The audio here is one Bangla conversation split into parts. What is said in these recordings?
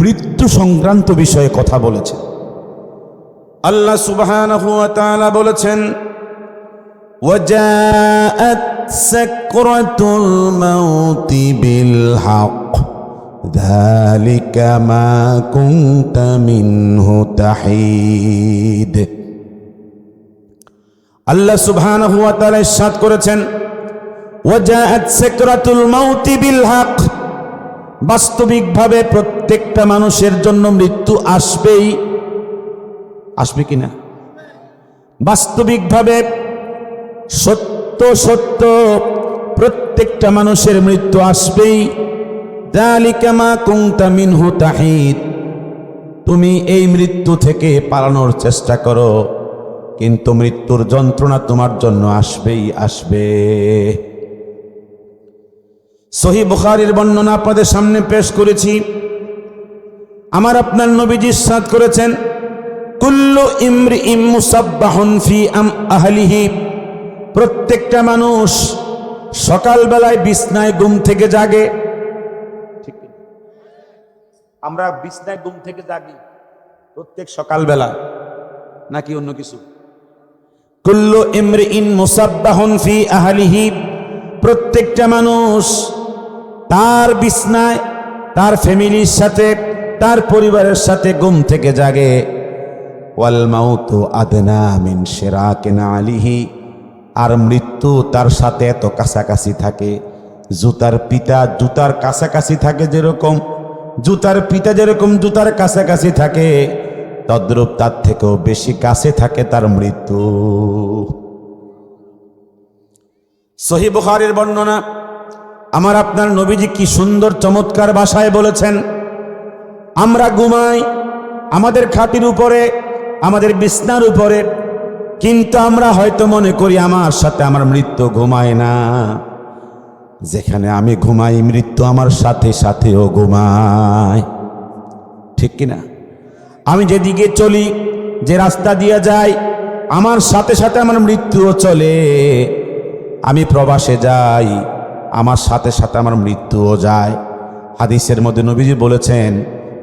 মৃত্যু সংক্রান্ত বিষয়ে কথা বলেছেন। আল্লাহ সুবহানাহু ওয়া তাআলা বলেছেন, ওয়াজাআত সাকরাতুল মাউতি বিল হক যালিকা মা কুনতা মিনহু তাহিদ। আল্লাহ সুবহানাহু ওয়া তাআলা ইরশাদ করেছেন, ওয়াজাআত সাকরাতুল মাউতি বিল হক, বাস্তবিকভাবে প্রত্যেকটা মানুষের জন্য মৃত্যু আসবেই। আসবে কিনা? বাস্তবিকভাবে সত্য সত্য প্রত্যেকটা মানুষের মৃত্যু আসবেই। যালিকা মা কুনতা মিনহু তাহিদ, তুমি এই মৃত্যু থেকে পালানোর চেষ্টা করো, কিন্তু মৃত্যুর যন্ত্রণা তোমার জন্য আসবেই আসবে। সহিহ বুখারীর বর্ণনা আপনাদের সামনে পেশ করেছি। আমার আপনার নবীজি ইরশাদ করেছেন, কুল্লু ইমরিইম মুসাব্বাহুন ফি আহলিহি, প্রত্যেকটা মানুষ সকালবেলায় বিছনায় ঘুম থেকে জাগে। ঠিক, আমরা বিছনায় ঘুম থেকে জাগি প্রত্যেক সকালবেলা, নাকি অন্য কিছু? কুল্লু ইমরিইন মুসাব্বাহুন ফি আহলিহি, প্রত্যেকটা মানুষ তার বিছনায় তার ফ্যামিলির সাথে তার পরিবারের সাথে ঘুম থেকে জাগে। ওয়াল মাউতু আদনা মিন শিরাকিন আলিহি, আর মৃত্যু তার সাথে এত কাছাকাছি থাকে, জুতার পিতা জুতার কাছাকাছি থাকে, যেরকম জুতার পিতা যেরকম জুতার কাছাকাছি থাকে, তদ্রূপ তার থেকেও বেশি কাছে থাকে তার মৃত্যু। সহিহ বুখারীর বর্ণনা। আমার আপনার নবীজি কি সুন্দর চমৎকার ভাষায় বলেছেন, আমরা ঘুমাই আমাদের খাটির উপরে, আমাদের বিছনার উপরে, কিন্তু আমরা হয়তো মনে করি আমার সাথে আমার মৃত্যু ঘুমায় না। যেখানে আমি ঘুমাই মৃত্যু আমার সাথে সাথেও ঘুমায়, ঠিক কিনা? আমি যেদিকে চলি, যে রাস্তা দিয়ে যাই, আমার সাথে সাথে আমার মৃত্যুও চলে। আমি প্রবাসে যাই, আমার সাথে সাথে আমার মৃত্যুও যায়। হাদিসের মধ্যে নবীজি বলেছেন,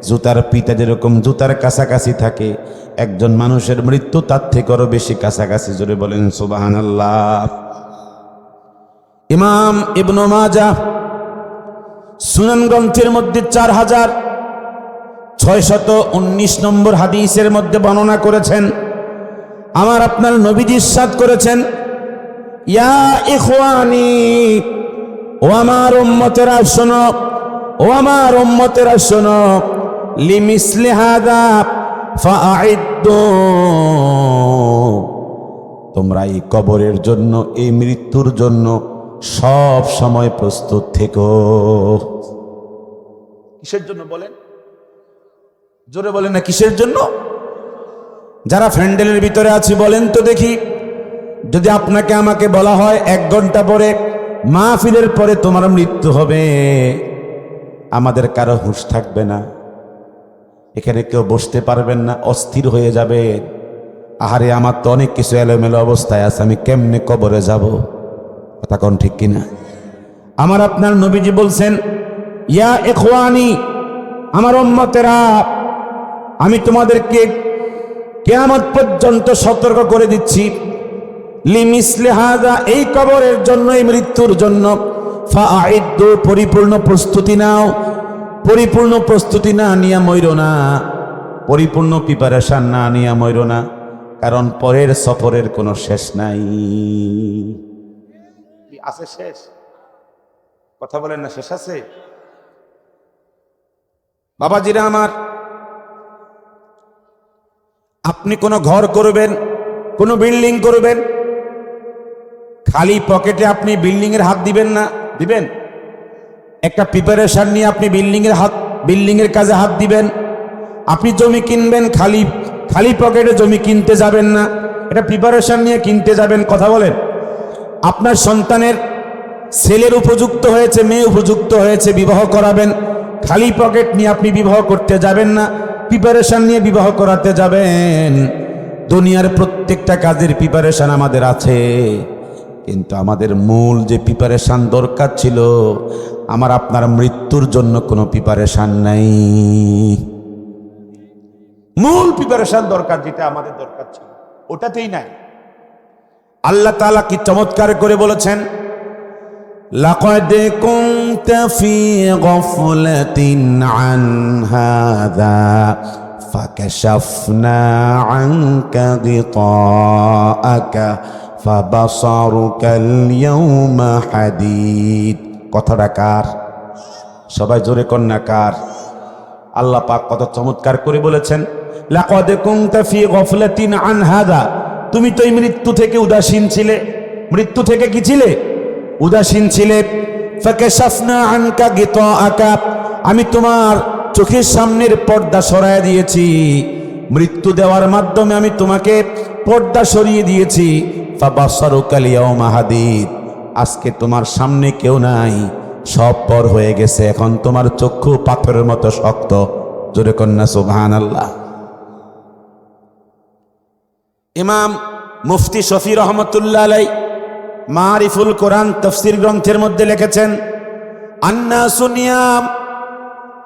জুতার পিতা যেরকম জুতার কাছাকাছি থাকে, একজন মানুষের মৃত্যু তার থেকে আরো বেশি কাছাকাছি। জোরে বলেন সুবহানাল্লাহ। ইমাম ইবনে মাজাহ সুনান গ্রন্থের মধ্যে 4619 নম্বর হাদিসের মধ্যে বর্ণনা করেছেন, আমার আপনার নবীজি ইরশাদ করেছেন, ইয়া ইখওয়ানি, ও আমার উম্মতেরা শোনো, ও আমার উম্মতেরা শোনো, লিমিসলি হাযা ফাআইদ্দু, তোমরা এই কবরের জন্য, এই মৃত্যুর জন্য সব সময় প্রস্তুত থেকো। কিসের জন্য বলেন? জোরে বলেন না, কিসের জন্য? যারা ফ্যান্ডেলের ভিতরে আছি বলেন তো দেখি, যদি আপনাকে আমাকে বলা হয় 1 ঘন্টা পরে মাহফিলের পরে তোমার মৃত্যু হবে, আমাদের কারো হুঁশ থাকবে না, এখানে কেউ বসতে পারবেন না, অস্থির হয়ে যাবে। আহারে আমার তো অনেক কিছু এলোমেলো অবস্থায় আছে, আমি কেমনে কবরে যাব? কথা কোন ঠিক কিনা? আমার আপনার নবীজি বলছেন, ইয়া ইখওয়ানি, আমার উম্মতেরা, আমি তোমাদেরকে কিয়ামত পর্যন্ত সতর্ক করে দিচ্ছি, লিমিসলি হাযা, এই কবরের জন্য, এই মৃত্যুর জন্য, ফাআইদ্দু, পরিপূর্ণ প্রস্তুতি নাও। পরিপূর্ণ প্রস্তুতি না নিয়া মইরো না, পরিপূর্ণ প্রিপারেশন না নিয়া মইরো না, কারণ পরের সফরের কোনো শেষ নাই। আছে শেষ? কথা বলেন না, শেষ আছে? বাবাজিরা আমার, আপনি কোনো ঘর করবেন, কোনো বিল্ডিং করবেন, খালি পকেটে আপনি বিল্ডিং এর হাত দিবেন না, দিবেন? একটা প্রিপারেশন নিয়ে আপনি বিল্ডিং এর কাজে হাত দিবেন। আপনি জমি কিনবেন, খালি পকেটে জমি কিনতে যাবেন না, এটা প্রিপারেশন নিয়ে কিনতে যাবেন। কথা বলেন। আপনার সন্তানের ছেলের উপযুক্ত হয়েছে, মেয়ে উপযুক্ত হয়েছে, বিবাহ করাবেন, খালি পকেট নিয়ে আপনি বিবাহ করতে যাবেন না, প্রিপারেশন নিয়ে বিবাহ করাতে যাবেন। দুনিয়ার প্রত্যেকটা কাজের প্রিপারেশন আমাদের আছে, কিন্তু আমাদের মূল যে প্রিপারেশন দরকার ছিল, আমার আপনার মৃত্যুর জন্য কোনো প্রিপারেশন নাই। মূল প্রিপারেশন দরকার, যেটা আমাদের দরকার ছিল ওটাতেই নাই। আল্লাহ তাআলা কি চমৎকার করে বলেছেন, লাকাদ কুনতা ফি গাফলাতিন আন হাযা ফাকাশাফনা আনকা গিতাআকা ফাবাসারুকাল ইয়াওমা হাদীদ। কথাটা কার? সবাই জোরে কন্যা কার? আল্লাহ পাক কত চমৎকার করে বলেছেন, লাকাদ কুনতা ফি গাফলাতিন আন হাযা, তুমি তো এই মৃত্যু থেকে উদাসীন ছিলে। মৃত্যু থেকে কি ছিলে? উদাসীন ছিলে। ফাকাশাফনা আনকা গিতাআকা, আমি তোমার চোখের সামনের পর্দা সরায় দিয়েছি। মৃত্যু দেওয়ার মাধ্যমে আমি তোমাকে পর্দা সরিয়ে দিয়েছি। ফাবাসারুকাল ইয়াওমা হাদীদ, আজকে তোমার সামনে কেউ নাই, সব পর হয়ে গেছে। এখন তোমার চক্ষু পাথরের মতো শক্ত। জোরে কন্যা সুবহানাল্লাহ। ইমাম মুফতি শফি রহমতুল্লাহ আলাই মারিফুল কোরআন তাফসীর গ্রন্থের মধ্যে লিখেছেন, আন্নাসু নিয়াম,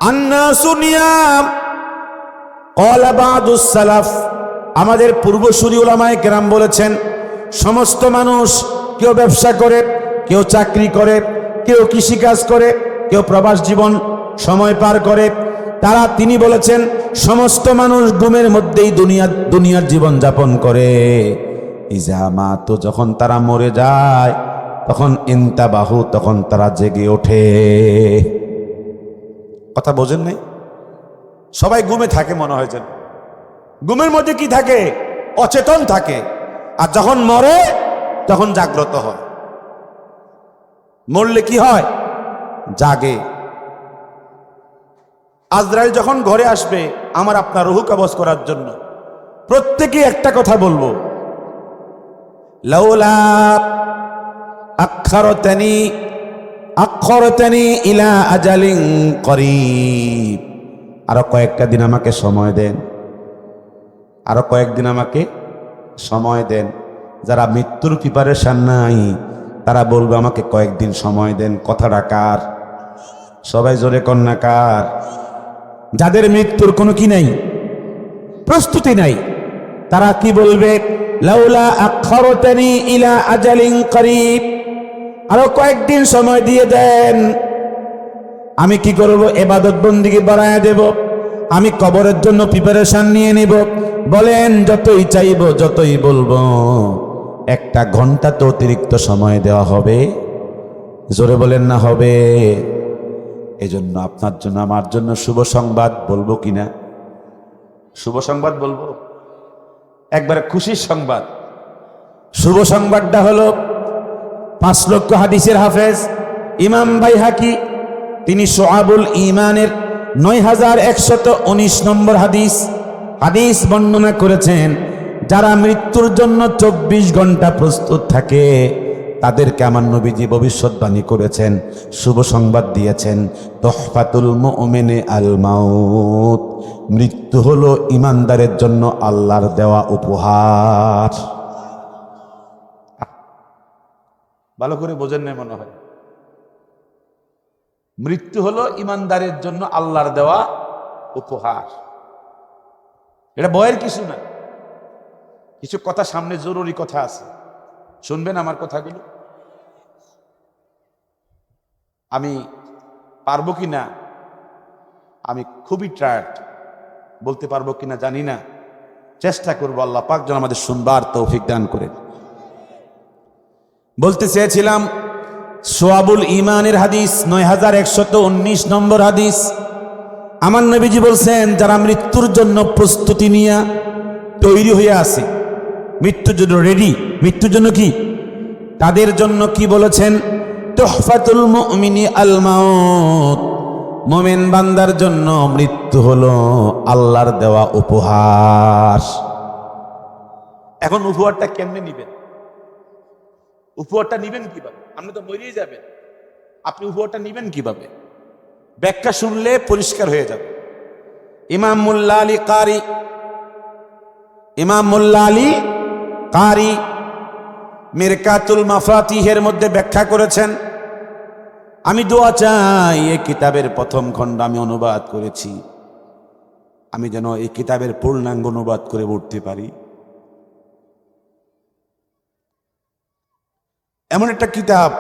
আন্নাসু নিয়াম ক্বালা বা'দুস সালাফ। আমাদের পূর্বসূরি উলামায়ে কেরাম বলেছেন, সমস্ত মানুষ, কেউ ব্যবসা করে, কেউ চাকরি করে, কেউ কৃষিকাজ করে, কেউ প্রবাস জীবন সময় পার করে, তিনি বলেছেন সমস্ত মানুষ ঘুমের মধ্যেই দুনিয়ার জীবন যাপন করে। ইজা মাতু, যখন তারা মরে যায় তখন ইনতাবাহু, তখন তারা জেগে ওঠে। কথা বোঝেন নাই? সবাই ঘুমে থাকে মনে হয় যেন। ঘুমের মধ্যে কি থাকে? অচেতন থাকে। আর যখন মরে তখন জাগ্রত হয়। মরলে কি হয়? জাগে। আজরাইল যখন ঘরে আসবে আমার আপনার রূহ কবজ করার জন্য, প্রত্যেকে একটা কথা বলবো, লাউলা আখরতানি ইলা আজালিন করিব, আরো কয়েকটা দিন আমাকে সময় দেন, আরো কয়েকদিন আমাকে সময় দেন। যারা মৃত্যুর প্রিপারেশন নাই তারা বলবে আমাকে কয়েকদিন সময় দেন। কথাটা কার? সবাই জোরে কন্যা কার? যাদের মৃত্যুর কোনো কি নাই, প্রস্তুতি নাই, তারা কি বলবে? লাউলা আখরতানি ইলা আজালিন করিব, আরো কয়েকদিন সময় দিয়ে দেন, আমি কি করব? ইবাদত বন্দেগী বাড়ায় দেব, আমি কবরের জন্য প্রিপারেশন নিয়ে নেব। বলেন যতই চাইব, যতই বলবো, একটা ঘন্টা তো অতিরিক্ত সময় দেওয়া হবে। জোরে বলেন না হবে? এজন্য আপনার জন্য আমার জন্য শুভ সংবাদ বলবো কিনা? শুভ সংবাদ বলবো, একবারে খুশির সংবাদ। শুভ সংবাদটা হলো 5 লক্ষ হাদিসের হাফেজ ইমাম বাইহাকি, তিনি শুআবুল ঈমানের 9119 নম্বর হাদিস বর্ণনা করেছেন। যারা মৃত্যুর জন্য 24 ঘন্টা প্রস্তুত থাকে তাদেরকে আমার নবীজি ভবিষ্যৎবাণী করেছেন, শুভ সংবাদ দিয়েছেন, তুহফাতুল মুমিনি আল মাউত, মৃত্যু হলো ইমানদারের জন্য আল্লাহর দেওয়া উপহার। ভালো করে বোঝেন না মনে হয়? মৃত্যু হলো ইমানদারের জন্য আল্লাহর দেওয়া উপহার। এটা ভয়ের কিছু না। কিছু কথা সামনে জরুরি কথা আছে, শুনবেন আমার কথাগুলো। আমি পারবো কিনা, আমি খুবই টায়ার্ড, বলতে পারবো কিনা জানি না, চেষ্টা করবো। আল্লাহ পাক যেন আমাদের শুনবার তৌফিক দান করেন। বলতে চেয়েছিলাম শুআবুল ঈমানের হাদিস 9119 নম্বর হাদিস। আমার নবীজি বলছেন, যারা মৃত্যুর জন্য প্রস্তুতি নিয়ে তৈরি হয়ে আছে, মৃত্যুর জন্য রেডি, মৃত্যুর জন্য কি, তাদের জন্য কি বলেছেন? তুহফাতুল মুমিনি আল মাউত, মুমিন বান্দার জন্য মৃত্যু হলো আল্লাহর দেওয়া উপহার। এখন উপহারটা কেমনে নিবেন? উপহারটা নিবেন কিভাবে? আপনি তো মরেই যাবেন, আপনি উপহারটা নিবেন কিভাবে? ব্যাখ্যা শুনলে পরিষ্কার হয়ে যাবে। ইমাম মোল্লা আলী কারি মিরকাতুল মাফাতিহের মধ্যে ব্যাখ্যা করেছেন, আমি দোয়া চাই, এই কিতাবের প্রথম খণ্ড আমি অনুবাদ করেছি, আমি যেন এই কিতাবের পূর্ণাঙ্গ অনুবাদ করে উঠতে পারি। এমন একটা কিতাব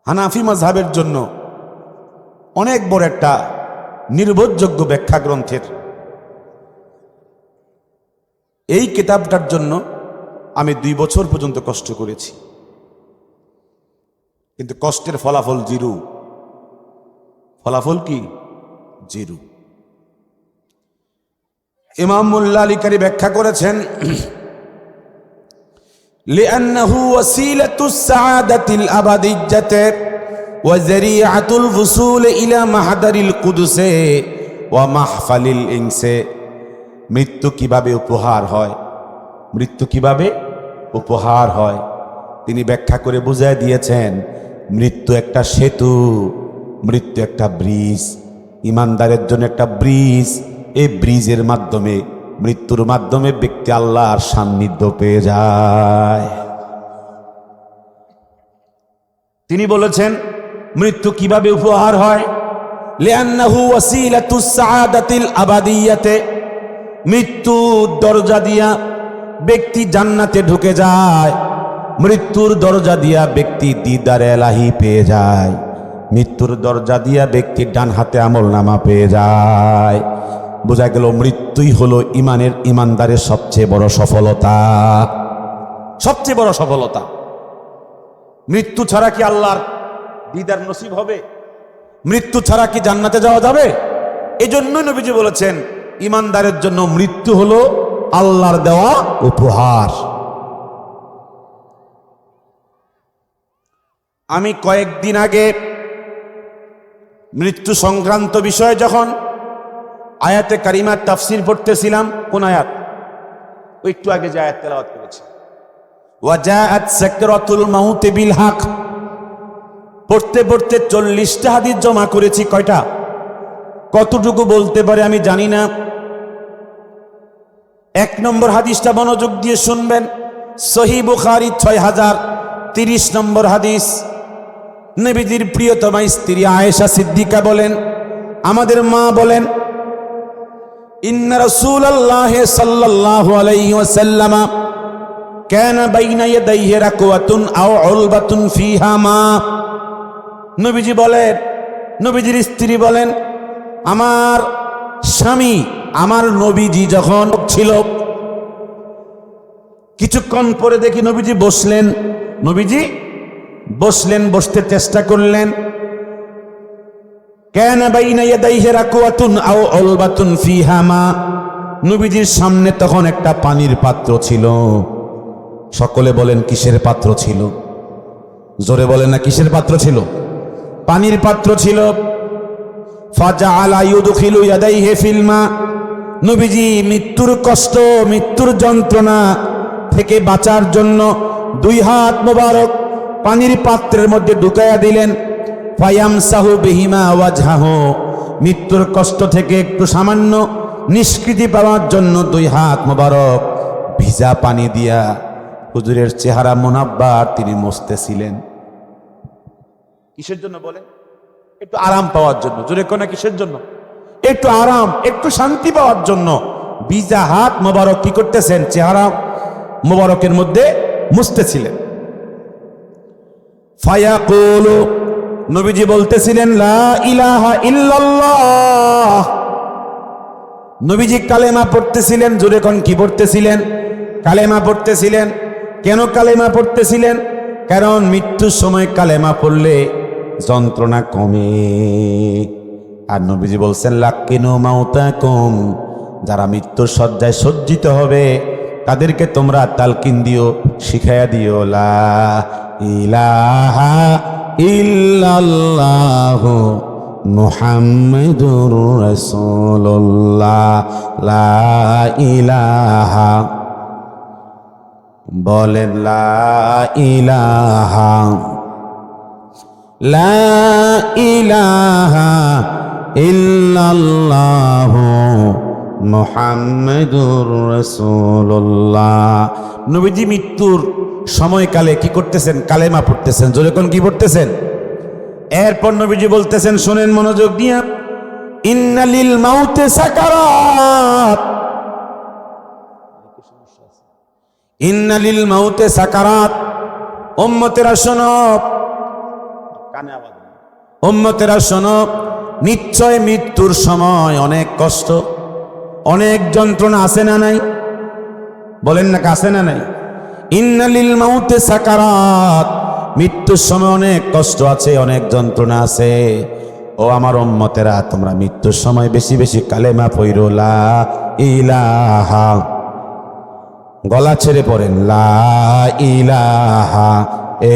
হানাফি মাযহাবের জন্য অনেক বড় একটা নির্ভরযোগ্য ব্যাখ্যা গ্রন্থের। এই কিতাবটার জন্য আমি 2 বছর পর্যন্ত কষ্ট করেছি, কিন্তু কষ্টের ফলাফল জিরো। ফলাফল কি? জিরো। ইমাম মোল্লা আলী কারি ব্যাখ্যা করেছেন, লিআন্নাহু ওয়াসিলাতুস সাআদাতিল আবাদিয়্যাতি ওয়া যারিআতুল ফুসুল ইলা মাহদারিল কুদুসে ওয়া মাহফালিল ইনসে। মৃত্যু কিভাবে উপহার হয়, মৃত্যু কিভাবে উপহার হয় তিনি ব্যাখ্যা করে বুঝায় দিয়েছেন। মৃত্যু একটা সেতু, মৃত্যু একটা ব্রিজ, ইমানদারের জন্য একটা ব্রিজ। এই ব্রিজের মাধ্যমে, মৃত্যুর মাধ্যমে ব্যক্তি আল্লাহর সান্নিধ্য পেয়ে যায়। তিনি বলেছেন মৃত্যু কিভাবে উপহার হয়, লিআন্নাহু ওয়াসিলাতুস সাআদাতিল আবাদিয়্যাতি। মৃত্যু দরজা দিয়া ব্যক্তি জান্নাতে ঢুকে যায়, মৃত্যুর দরজা দিয়া ব্যক্তি দিদারে ইলাহি পেয়ে যায়, মৃত্যুর দরজা দিয়া ব্যক্তি ডান হাতে আমলনামা পেয়ে যায়। বোঝা গেল মৃত্যুই হলো ইমানদারের সবচেয়ে বড় সফলতা, সবচেয়ে বড় সফলতা। মৃত্যু ছাড়া কি আল্লাহর দিদার নসিব হবে? মৃত্যু ছাড়া কি জান্নাতে যাওয়া যাবে? এজন্যই নবীজি বলেছেন ইমানদারের জন্য মৃত্যু হলো আল্লাহর দেওয়া উপহার। আমি কয়েকদিন আগে মৃত্যু সংক্রান্ত বিষয়ে যখন আয়াতে কারিমার তাফসির পড়তেছিলাম, কোন আয়াত? একটু আগে যে আয়াত তেলাওয়াত করেছি, ওয়াজাআত সাকরাতুল মাউত বিল হক, পড়তে পড়তে 40টা হাদিস জমা করেছি। কয়টা? কতটুকু বলতে পারে আমি জানি না। 1 নম্বর হাদিসটা মনোযোগ দিয়ে শুনবেন, সহিহ বুখারী 6030 নম্বর হাদিস। নবীজির প্রিয়তমা স্ত্রী আয়েশা সিদ্দিকা বলেন, আমাদের মা বলেন, ইন্না রাসূলুল্লাহ সাল্লাল্লাহু আলাইহি ওয়াসাল্লাম কানা বাইনা ইয়াদাইহি রাকওয়াতুন আও উলবাতুন ফিহা মা। নবীজি বলেন, নবীজির স্ত্রী বলেন, আমার স্বামী, আমার নবীজি যখন ছিল, কিছুক্ষণ পরে দেখি নবীজি বসলেন, নবীজি বসলেন, বসতে চেষ্টা করলেন। কানা বাইনা ইয়াদাইহি রাকওয়াতুন আও উলবাতুন ফিহা মা। নবীজির সামনে তখন একটা পানির পাত্র ছিল। সকলে বলেন কিসের পাত্র ছিল? জোরে বলেন না, কিসের পাত্র ছিল? পানির পাত্র ছিল। ফাজাআলা ইউদখিলু ইয়াদাইহি ফিল মা। নবীজি মৃত্যুর কষ্ট, মৃত্যুর যন্ত্রণা থেকে বাঁচার জন্য 2 হাত মোবারক পানির পাত্রের মধ্যে ঢুকাইয়া দিলেন। ফায়ামসাহু বিহিমা ওয়াজহাহু। মৃত্যুর কষ্ট থেকে একটু সামান্য নিষ্কৃতি পাওয়ার জন্য 2 হাত মোবারক ভিজা পানি দিয়া হুজুরের চেহারা মুনাব্বার তিনি মুছতেছিলেন। কিসের জন্য বলেন? একটু আরাম পাওয়ার জন্য। জোরে কোন কিসের জন্য? একটু আরাম, একটু শান্তি পাওয়ার জন্য ভিজা হাত মোবারক কি করতেছেন? চেহারা মোবারকের মধ্যে মুছতেছিলেন। ফায়াকুলু, নবীজি বলতেছিলেন, লা ইলাহা ইল্লাল্লাহ। নবীজি কালেমা পড়তেছিলেন। জোরে কোন কি পড়তেছিলেন? কালেমা পড়তেছিলেন। কেন কালেমা পড়তেছিলেন? কারণ মৃত্যুর সময় কালেমা পড়লে যন্ত্রণা কমে। আর নবীজি বলছেন, লাক্কিনু মাউতাকুম, যারা মৃত্যুর শয্যায় সজ্জিত হবে তাদেরকে তোমরা তালকিন দিও, শিখাইয়া দিও, লা ইলাহা ইল্লাল্লাহু মুহাম্মাদুর রাসূলুল্লাহ, লা ইলাহা, বলেন লা ইলাহা, লা ইলাহা ইল্লাল্লাহু মুহাম্মাদুর রাসূলুল্লাহ। নবীজি মৃত্যুর সময়কালে কি করতেছেন? কালেমা পড়তেছেন। জোরে কোন কি পড়তেছেন? এরপর নবীজি বলতেছেন, শোনেন মনোযোগ দিয়া, ইন্নালিল মাউতে সাকারাত, ইন্নালিল মাউতে সাকারাত। উম্মতেরা শোনো, কানে আওয়াজ, উম্মতেরা শোনো, নিশ্চয় মৃত্যুর সময় অনেক কষ্ট, অনেক যন্ত্রণা আছে না নাই? বলেন না, আছে না নাই? ইন্নালিল মাউতে সাকারাত, মৃত্যুর সময় অনেক কষ্ট আছে, অনেক যন্ত্রণা আছে। ও আমার উম্মতেরা, তোমরা মৃত্যুর সময় বেশি বেশি কালেমা পড়ো, লা ইলাহা, গলা ছেড়ে পড়েন, লা ইলাহা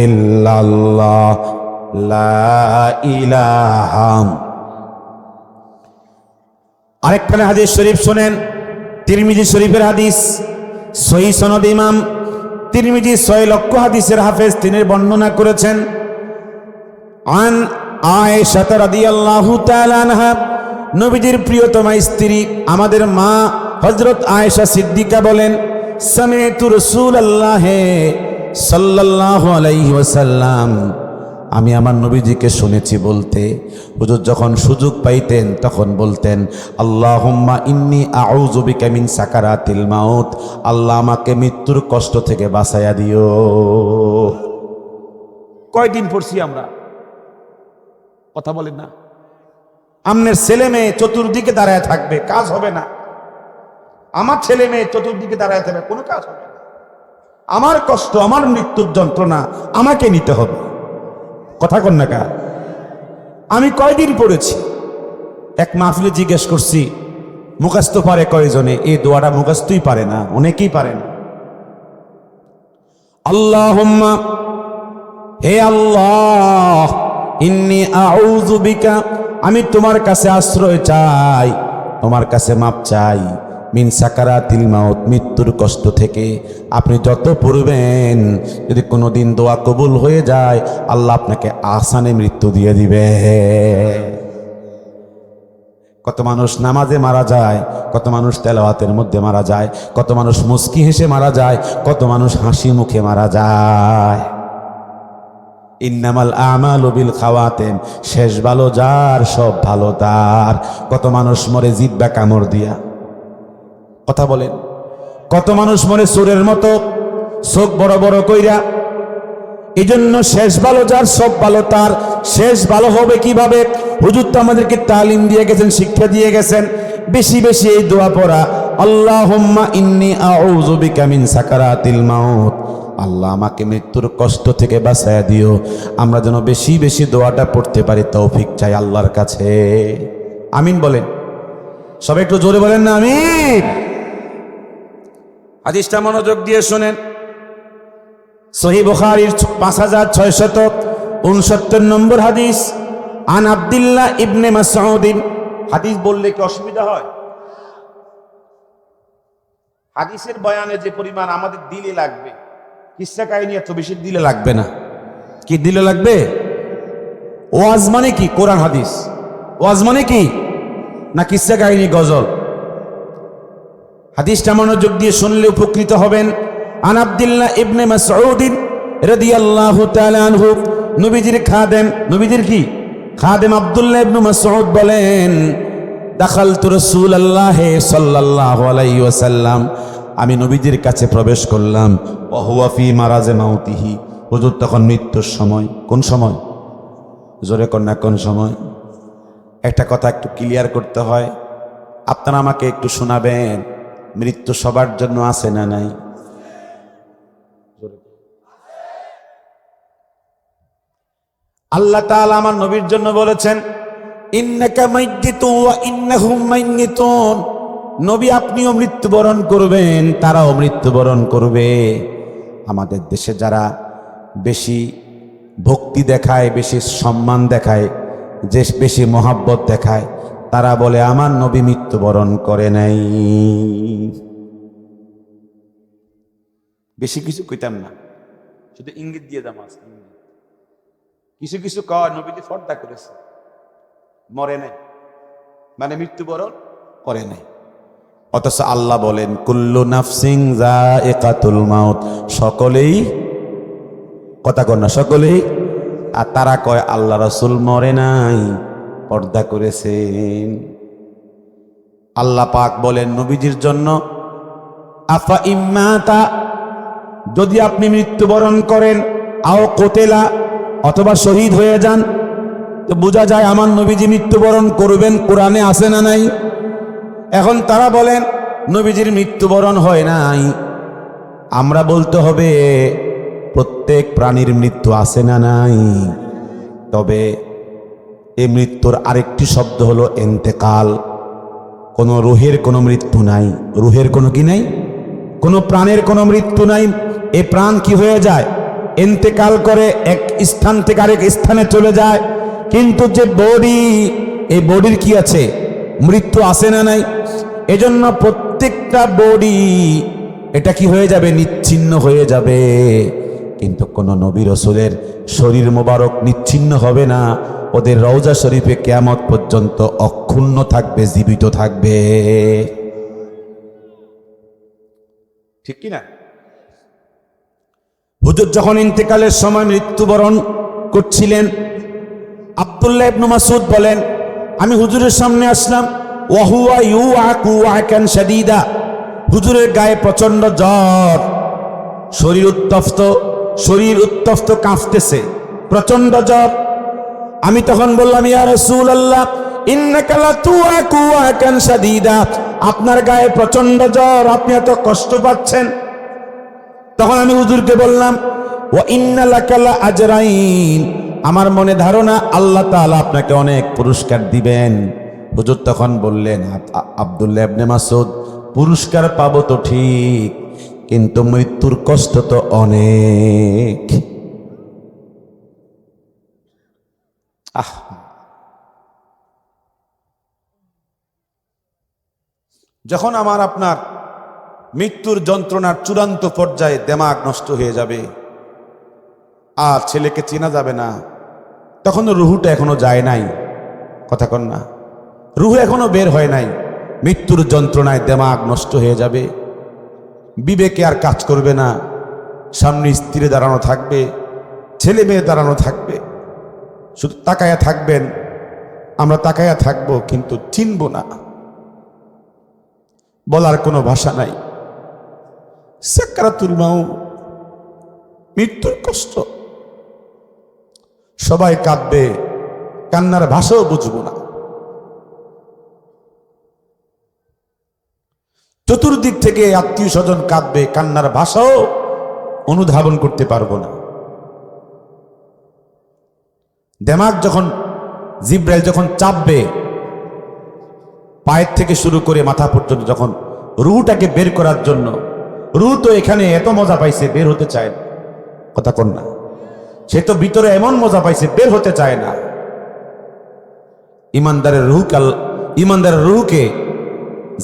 ইল্লাল্লাহ, লা ইলাহা। আরেকখানে হাদিস শরীফ শোনেন, তিরমিজি শরীফের হাদিস, সহিহ সনদ, ইমাম তিরমিজি 6 লক্ষ হাদিসের হাফেজ, তিনি বর্ণনা করেছেন। আন আয়েশা রাদিয়াল্লাহু তাআলা আনহা, নবীজির প্রিয়তমা স্ত্রী আমাদের মা হযরত আয়েশা সিদ্দিকা বলেন, সামি'তু রাসূলুল্লাহ সাল্লাল্লাহু আলাইহি ওয়াসাল্লাম, আমি আমার নবীজিকে শুনেছি বলতে, হুজুর যখন সুযোগ পাইতেন তখন বলতেন, আল্লাহুম্মা ইন্নী আউযু বিকা মিন সাকারাতিল মাউত, আল্লাহ আমাকে মৃত্যুর কষ্ট থেকে বাঁচাইয়া দিও। কয়দিন পড়ছি আমরা? কথা বলেন না। আপনার ছেলে মেয়ে চতুর্দিকে দাঁড়ায় থাকবে, কাজ হবে না। আমার ছেলে মেয়ে চতুর্দিকে দাঁড়ায় থাকবে, কোনো কাজ হবে না। আমার কষ্ট, আমার মৃত্যুর যন্ত্রণা আমাকে নিতে হবে। কথা কন না কা? আমি কয়দিন পড়েছি? এক মাহফিলে জিজ্ঞেস করছি, মুখস্থ পারে কয়জনে? এই দোয়াটা মুখস্থই পারে না, অনেকেই পারে না। আল্লাহুম্মা, হে আল্লাহ, ইন্নী আউযু বিকা, আমি তোমার কাছে আশ্রয় চাই, তোমার কাছে মাপ চাই, মিন সাকারাতিল মাউত, মৃত্যুর কষ্ট থেকে। আপনি যত পড়বেন, যদি কোনোদিন দোয়া কবুল হয়ে যায়, আল্লাহ আপনাকে আসানে মৃত্যু দিয়ে দিবে। কত মানুষ নামাজে মারা যায়, কত মানুষ তেলাওয়াতের মধ্যে মারা যায়, কত মানুষ মুস্কি হেসে মারা যায়, কত মানুষ হাসি মুখে মারা যায়। ইন্নামাল আমালু বিল খাওয়াতিম, শেষ ভালো যার সব ভালো তার। কত মানুষ মরে জিহ্বা কামড় দিয়া। কথা বলেন, কত মানুষ মরে চোরের মতো চোখ বড় বড় কইরা। এই জন্য শেষ ভালো যার সব ভালো তার। শেষ ভালো হবে কিভাবে? হুজুর তো আমাদেরকে তালিম দিয়ে গেছেন, শিক্ষা দিয়ে গেছেন। বেশি বেশি এই দোয়া পড়া, আল্লাহুম্মা ইন্নী আউযু বিকা মিন সাকারাতিল মাউত, আল্লাহ আমাকে মৃত্যুর কষ্ট থেকে বাঁচাইয়া দিও। আমরা যেন বেশি বেশি দোয়াটা পড়তে পারি, তৌফিক চাই আল্লাহর কাছে। আমিন বলেন, সবাই একটু জোরে বলেন না আমিন। হাদিসটা মনোযোগ দিয়ে শোনেন, সহিহ বুখারীর 5669 নম্বর হাদিস। আন আব্দুল্লাহ ইবনে মাসউদ, হাদিস বললে কি অসুবিধা হয়? হাদিসের বয়ানে যে পরিমাণ আমাদের দিলে লাগবে, কিসসা কাহিনী এত বেশি দিলে লাগবে না। কি দিলে লাগবে? ওয়াজ মানে কি? কোরআন হাদিস। ওয়াজ মানে কি? না কিসসা কাহিনী, গজল? হাদিসটা মনোযোগ দিয়ে শুনলে উপকৃত হবেন। আন আব্দুল্লাহ ইবনে মাসউদ রাদিয়াল্লাহু তাআলা আনহু, নবীজির খাদেম, নবীজির কি খাদেম আব্দুল্লাহ ইবনে মাসউদ বলেন, দাখালতু রাসূলুল্লাহ সাল্লাল্লাহু আলাইহি ওয়াসাল্লাম, আমি নবীজির কাছে প্রবেশ করলাম। ওয়া হুয়া ফি মারাজে মাউতিহি, হুজুর তখন মৃত্যুর সময়। কোন সময়? জোরে কন্যা, কোন সময়? একটা কথা একটু ক্লিয়ার করতে হয়, আপনারা আমাকে একটু শোনাবেন। মৃত্যু সবার জন্য আছে না নাই? আল্লাহ তাআলা আমার নবীর জন্য বলেছেন, ইন্নাকা মাইয়িতুন ওয়া ইন্নাহুম মাইয়িতুন, নবী আপনিও মৃত্যুবরণ করবেন, তারাও মৃত্যুবরণ করবে। আমাদের দেশে যারা বেশি ভক্তি দেখায়, বেশি সম্মান দেখায়, যে বেশি মহাব্বত দেখায়, তারা বলে আমার নবী মৃত্যুবরণ করে নাই। বেশি কিছু কইতাম না, শুধু ইঙ্গিত দিয়ে দাম আছে। কিছু কিছু কয় নবীজি ফর্দা করেছে, মরে নাই, মানে মৃত্যুবরণ করে নাই। অথচ আল্লাহ বলেন, কুল্লু নাফসিন যায়িকাতুল মাউত, সকলেই কথা কর না সকলেই। আর তারা কয় আল্লাহ রাসূল মরে নাই, পর্দা করেছেন। আল্লাহ পাক বলেন নবীজির জন্য, আফা ইম্মাতা, যদি আপনি মৃত্যুবরণ করেন, আও কোতেলা, অথবা শহীদ হয়ে যান, তো বোঝা যায় আমার নবীজি মৃত্যুবরণ করবেন, কোরআনে আছে না নাই? এখন তারা বলেন নবীজির মৃত্যুবরণ হয় নাই। আমরা বলতে হবে প্রত্যেক প্রাণীর মৃত্যু আছে না নাই? তবে এই মৃত্যুর আরেকটি শব্দ হলো ইন্তেকাল। কোনো রুহের কোনো মৃত্যু নাই, রুহের কোনো কি নাই, কোনো প্রাণের কোনো মৃত্যু নাই। এ প্রাণ কি হয়ে যায়? ইন্তেকাল করে এক স্থান থেকে আরেক স্থানে চলে যায়। কিন্তু যে বডি, এই বডির কি আছে? মৃত্যু আছে না নাই? এজন্য প্রত্যেকটা বডি এটা কি হয়ে যাবে? নিচ্ছিন্ন হয়ে যাবে। কিন্তু কোন নবী রাসূলের শরীর মোবারক নিচ্ছিন্ন হবে না। ওদের রওজা শরীফে কিয়ামত পর্যন্ত অক্ষুণ্ণ থাকবে, জীবিত থাকবে। ঠিক কি না? হুজুর যখন ইন্তেকালের সময় মৃত্যুবরণ করছিলেন, আব্দুল্লাহ ইবনে মাসউদ বলেন, আমি হুজুরের সামনে আসলাম, ওয়া হুয়া ইউআকু ওয়াকান শাদীদা, হুজুরের গায়ে প্রচন্ড জ্বর, শরীর উত্তপ্ত, কাঁপতেছে, প্রচন্ড জ্বর। আমি তখন বললাম, ইয়া রাসূলুল্লাহ ইন্নাকা লাতুআকু ওয়াকান শাদীদা, আপনার গায়ে প্রচন্ড জ্বর, আপনি এত কষ্ট পাচ্ছেন। তখন আমি হুজুরকে বললাম, ওয়া ইন্না লাকা লা আজরাইন, আমার মনে ধারণা আল্লাহ তাআলা আপনাকে অনেক পুরস্কার দিবেন। হুজুর তখন বললেন, আব্দুল্লাহ ইবনে মাসউদ, পুরস্কার পাবো তো ঠিক, কিন্তু মৃত্যুর কষ্ট তো অনেক। যখন আমার আপনার মৃত্যুর যন্ত্রণার চূড়ান্ত পর্যায়ে দেমাগ নষ্ট হয়ে যাবে, আর ছেলেকে চেনা যাবে না, তখন রুহুটা এখনো যায় নাই। কথা কন না, রুহু এখনো বের হয় নাই। মৃত্যুর যন্ত্রণায় দেমাগ নষ্ট হয়ে যাবে, বিবেকে আর কাজ করবে না। সামনে স্ত্রী দাঁড়ানো থাকবে, ছেলে মেয়ে দাঁড়ানো থাকবে, শুধু তাকায়া থাকবেন। আমরা তাকায়া থাকবো, কিন্তু চিনব না, বলার কোনো ভাষা নাই। সাকরাতুল মাউত, মৃত্যুর কষ্ট। সবাই কাঁদবে, কান্নার ভাষাও বুঝবো না। চতুর্দিক থেকে আত্মীয় স্বজন কাঁদবে, কান্নার ভাষাও অনুধাবন করতে পারবো না। দেমাগ যখন, জিব্রাইল যখন চাপবে, পায়ের থেকে শুরু করে মাথা পর্যন্ত, যখন রুহটাকে বের করার জন্য, রুহ তো এখানে এত মজা পাইছে, বের হতে চায় না। কথা কন না, সে তো ভিতরে এমন মজা পাইছে, বের হতে চায় না। ইমানদারের রুহকে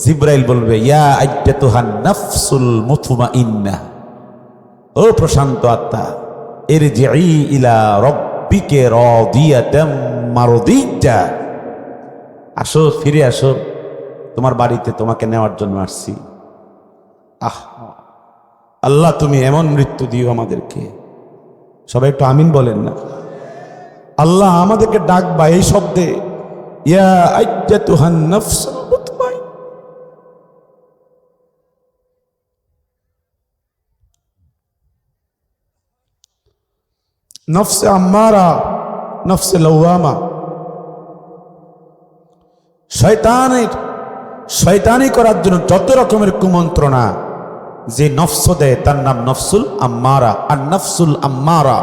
জিব্রাইল বলবে, ইয়া আইয়াতুহান নাফসুল মুতমাইন্নাহ, ও প্রশান্ত আত্মা, ইরজিই ইলা রাব্বিকা রাদিয়াতাম মারদিয়া, আসো, ফিরে আসো, তোমার বাড়িতে তোমাকে নেওয়ার জন্য আসছি। আল্লাহ তুমি এমন মৃত্যু দিও আমাদেরকে। সবাই একটু আমিন বলেন না। আল্লাহ আমাদেরকে ডাকবা এই শব্দে, ইয়া আইয়াতুহান নাফসুল মুতমাইন্নাহ। নফসে আম্মারা, নফসে লাওয়ামা, শয়তানি করার জন্য যত রকমের কুমন্ত্রণা যে নফস দেয়, তার নাম নফসুল আম্মারা। আর নফসুল আম্মারা,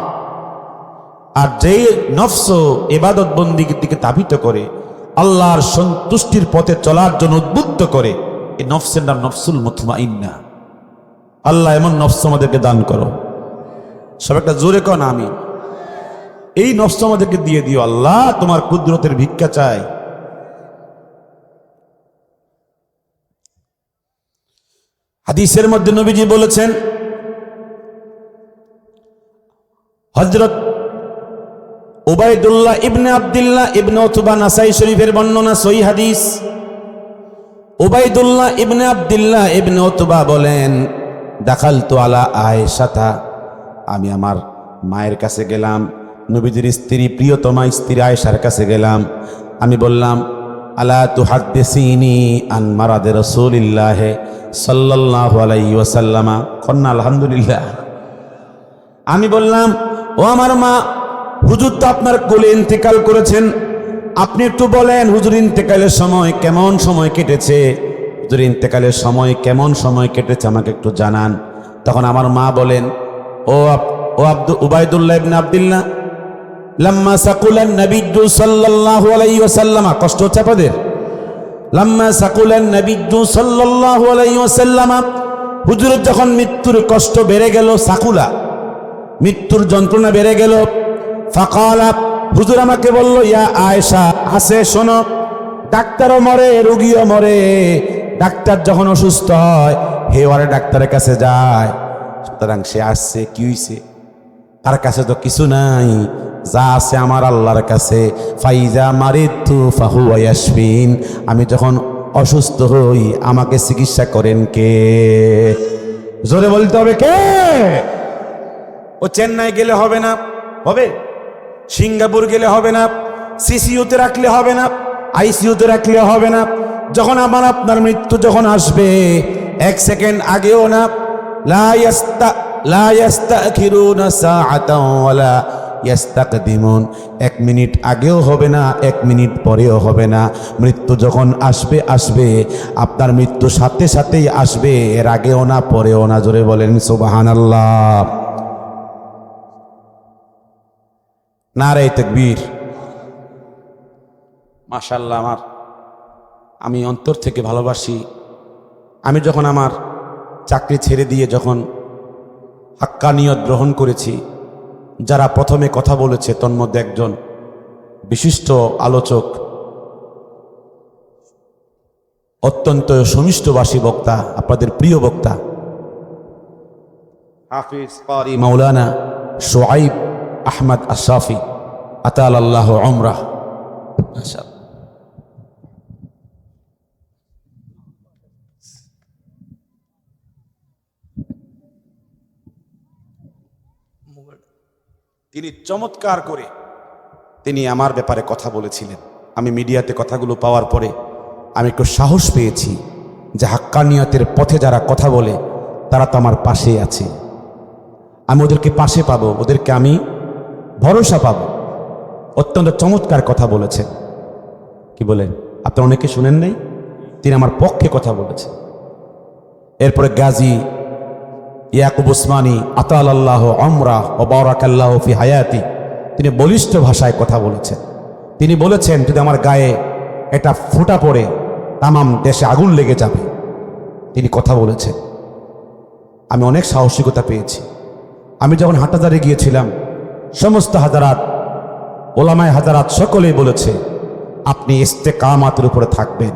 আর যে নফস ইবাদত বন্দেগীর দিকে ধাবিত করে, আল্লাহর সন্তুষ্টির পথে চলার জন্য উদ্বুদ্ধ করে, এই নফসের নাম নফসুল মুতমাইন্নাহ। আল্লাহ এমন নফস আমাদেরকে দান করো। সব একটা জোরে কন আমি। এই নফস আমাদেরকে দিয়ে দিও আল্লাহ, তোমার কুদরতের ভিক্ষা চাই। হাদিসের মধ্যে নবীজি বলেছেন, হযরত উবাইদুল্লাহ ইবনে আব্দুল্লাহ ইবনে উতবা, নাসাই শরীফের বর্ণনা, সহিহ হাদিস। উবাইদুল্লাহ ইবনে আব্দুল্লাহ ইবনে উতবা বলেন, দাখালতু আলা আয়েশাতা, আমি আমার মায়ের কাছে গেলাম, নবীজির স্ত্রী প্রিয়তমা স্ত্রী আয়েশার কাছে গেলাম। আমি বললাম, আলা তুহাদ্দিসিনি আন মারাদে রাসূলিল্লাহ সাল্লাল্লাহু আলাইহি ওয়াসাল্লাম। কন্যা আলহামদুলিল্লাহ। আমি বললাম, ও আমার মা, হুজুর তো আপনার কোলে ইন্তেকাল করেছেন, আপনি একটু বলেন হুজুর ইন্তেকালের সময় কেমন সময় কেটেছে, হুজুর ইন্তেকালের সময় কেমন সময় কেটেছে আমাকে একটু জানান। তখন আমার মা বলেন, ও উবাইদুল্লাহ ইবনে আব্দুল্লাহ, লাম্মা সাকুলান নবিয়্যু সাল্লাল্লাহু আলাইহি ওয়াসাল্লাম, কষ্ট হচ্ছে আপনাদের? লাম্মা সাকুলান নবিয়্যু সাল্লাল্লাহু আলাইহি ওয়াসাল্লাম, হুজুরের যখন মৃত্যুর কষ্ট বেড়ে গেল, সাকুলা মৃত্যুর যন্ত্রণা বেড়ে গেল, ফাকালা, হুজুর আমাকে বলল, ইয়া আয়েশা, আসে শোনো, ডাক্তারও মরে রোগীও মরে, ডাক্তার যখন অসুস্থ হয় হে ওরে ডাক্তারের কাছে যায়, সুতরাং সে আসছে, কি হইছে, তার কাছে তো কিছু নাই, যা আছে আমার আল্লাহর কাছে। ফাইজা মারিতু ফাহুয়া ইয়াশফিন, আমি যখন অসুস্থ হই আমাকে চিকিৎসা করেন কে? জোরে বলতে হবে কে? ও চেন্নাই গেলে হবে না, হবে সিঙ্গাপুর গেলে হবে না, সিসিইউতে রাখলে হবে না, আইসিইউতে রাখলে হবে না। যখন আমার আপনার মৃত্যু যখন আসবে, এক সেকেন্ড আগেও না, লা ইস্তাখিরুনা সাআতাও ওয়ালা ইস্তাকদিমুন, এক মিনিট আগেও হবে না, এক মিনিট পরেও হবে না। মৃত্যু যখন আসবে আসবে, আপনার মৃত্যু সাথে সাথেই আসবে, এর আগেও না পরেও না। জোরে বলেন সুবহানাল্লাহ। নারে তাকবীর। মাশাআল্লাহ। আমি অন্তর থেকে ভালোবাসি। আমি যখন আমার চাকরি ছেড়ে দিয়ে যখন হাক্কানিয়ত গ্রহণ করেছি, যারা প্রথমে কথা বলেছে তন্মধ্যে একজন বিশিষ্ট আলোচক, অত্যন্ত সমিষ্টভাষী বক্তা, আপনাদের প্রিয় বক্তা হাফিজ কারি মাওলানা শুআইব আহমদ আশরাফি আতালাল্লাহু উমরাহ। তিনি চমৎকার করে তিনি আমার ব্যাপারে কথা বলেছিলেন। আমি মিডিয়াতে কথাগুলো পাওয়ার পরে আমি একটু সাহস পেয়েছি যে হাক্কানিয়াতের পথে যারা কথা বলে তারা তো আমার পাশে আছে, আমি ওদেরকে পাশে পাবো, ওদেরকে আমি ভরসা পাবো। অত্যন্ত চমৎকার কথা বলেছেন। কি বলেন আপনারা অনেকে শুনেন নাই? তিনি আমার পক্ষে কথা বলেছেন। এরপরে গাজী ইয়াকুব উসমানী আতালাল্লাহু উমরাহ ওয়া বারাকাল্লাহু ফি হায়াতি, তিনি বলিষ্ঠ ভাষায় কথা বলেছেন। তিনি বলেছেন যদি আমার গায়ে এটা ফোঁটা পড়ে তামাম দেশে আগুন লেগে যাবে। তিনি কথা বলেছেন। আমি অনেক সাহসিকতা পেয়েছি। আমি যখন হাটাজারে গিয়েছিলাম, সমস্ত হাজারাত ওলামায়ে হাজারাত সকলেই বলেছে আপনি ইস্তেকামাতের উপরে থাকবেন,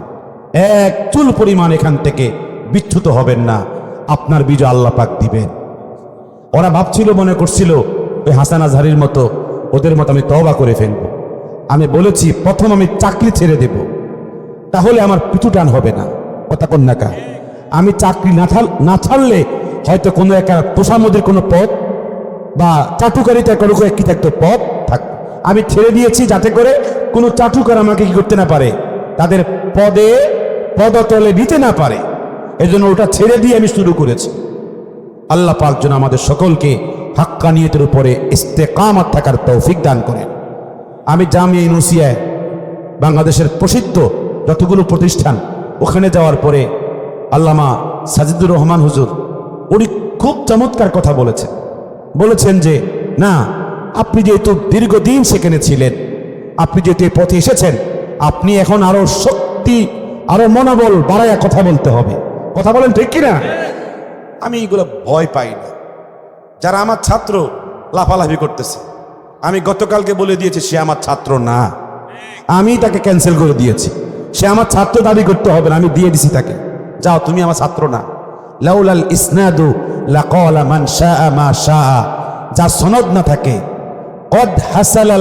এক চুল পরিমাণ এখান থেকে বিচ্যুত হবেন না, আপনার বিজয় আল্লাহ পাক দিবেন। ওরা ভাবছিল, মনে করছিল ওই হাসান আজহারির মতো ওদের মতো আমি তওবা করে ফেলব। আমি বলেছি প্রথম আমি চাকরি ছেড়ে দেব, তাহলে আমার পিছু টান হবে না। কথা কন্যাকা, আমি চাকরি না ছাড়লে হয়তো কোনো একটা তোষামদের কোনো পদ বা চাটুকারিতা কোনো কি থাকতো, পদ থাকতো। আমি ছেড়ে দিয়েছি যাতে করে কোনো চাটুকার আমাকে কি করতে না পারে, তাদের পদতলে দিতে না পারে। এজন্য ওটা ছেড়ে দিয়ে আমি শুরু করেছি। আল্লাহ পাক যেন আমাদের সকলকে হাক্কানিয়তের উপরে ইস্তেকামাত থাকার তৌফিক দান করেন। আমি জামিয়া ইউনুসিয়ায় বাংলাদেশের প্রসিদ্ধ যতগুলো প্রতিষ্ঠান, ওখানে যাওয়ার পরে আল্লামা সাজিদুর রহমান হুজুর উনি খুব চমৎকার কথা বলেছেন যে না, আপনি যেহেতু দীর্ঘদিন সেখানে ছিলেন, আপনি যেহেতু এই পথে এসেছেন, আপনি এখন আরো শক্তি, আরো মনোবল বাড়াইয়া কথা বলতে হবে। কথা বলেন ঠিক কিনা? আমি এগুলো ভয় পাই না। যারা আমার ছাত্র লাফালাফি করতেছে, আমি গতকালকে বলে দিয়েছি সে আমার ছাত্র না, আমি তাকে ক্যান্সেল করে দিয়েছি। সে আমার ছাত্র দাবি করতে হবে না, আমি দিয়ে দিছি তাকে, যাও তুমি আমার ছাত্র না। লাউলাল ইসনাদু লাকালা মান শাআ মা শাআ, যা সনদ না থাকে কদ হাসালা